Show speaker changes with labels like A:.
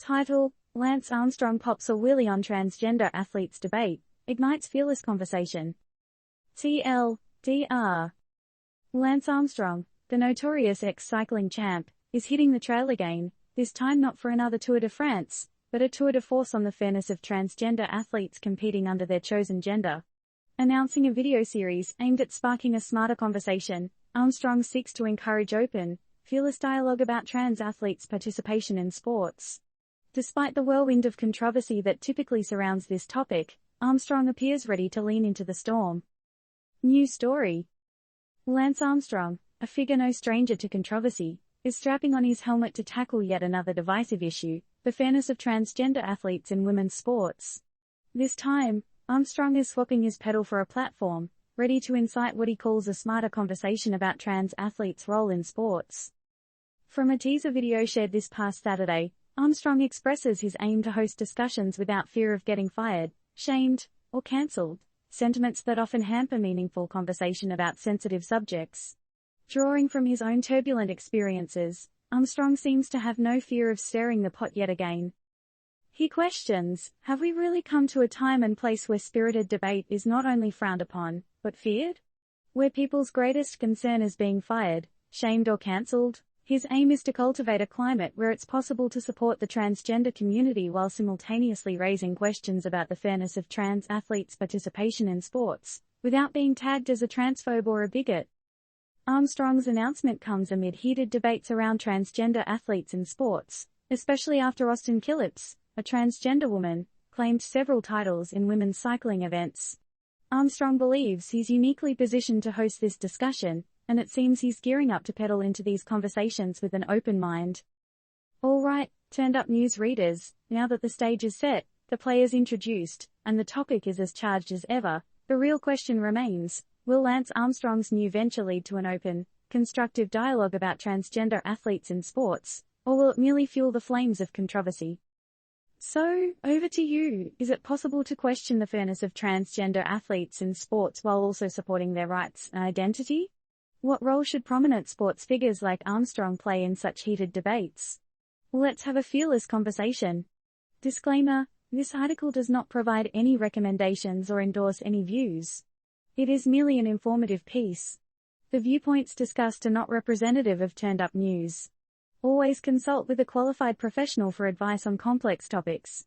A: Title: Lance Armstrong pops a wheelie on transgender athletes debate, ignites fearless conversation. TLDR. Lance Armstrong, the notorious ex-cycling champ, is hitting the trail again, this time not for another Tour de France, but a tour de force on the fairness of transgender athletes competing under their chosen gender. Announcing a video series aimed at sparking a smarter conversation, Armstrong seeks to encourage open, fearless dialogue about trans athletes' participation in sports. Despite the whirlwind of controversy that typically surrounds this topic, Armstrong appears ready to lean into the storm. New story. Lance Armstrong, a figure no stranger to controversy, is strapping on his helmet to tackle yet another divisive issue, the fairness of transgender athletes in women's sports. This time, Armstrong is swapping his pedal for a platform, ready to incite what he calls a smarter conversation about trans athletes' role in sports. From a teaser video shared this past Saturday, Armstrong expresses his aim to host discussions without fear of getting fired, shamed, or cancelled, sentiments that often hamper meaningful conversation about sensitive subjects. Drawing from his own turbulent experiences, Armstrong seems to have no fear of stirring the pot yet again. He questions, have we really come to a time and place where spirited debate is not only frowned upon, but feared? Where people's greatest concern is being fired, shamed or cancelled? His aim is to cultivate a climate where it's possible to support the transgender community while simultaneously raising questions about the fairness of trans athletes' participation in sports, without being tagged as a transphobe or a bigot. Armstrong's announcement comes amid heated debates around transgender athletes in sports, especially after Austin Phillips, a transgender woman, claimed several titles in women's cycling events. Armstrong believes he's uniquely positioned to host this discussion, and it seems he's gearing up to pedal into these conversations with an open mind. Alright, turned up news readers, now that the stage is set, the players introduced, and the topic is as charged as ever, the real question remains, will Lance Armstrong's new venture lead to an open, constructive dialogue about transgender athletes in sports, or will it merely fuel the flames of controversy? So, over to you, is it possible to question the fairness of transgender athletes in sports while also supporting their rights and identity? What role should prominent sports figures like Armstrong play in such heated debates? Let's have a fearless conversation. Disclaimer: this article does not provide any recommendations or endorse any views. It is merely an informative piece. The viewpoints discussed are not representative of Turned Up News. Always consult with a qualified professional for advice on complex topics.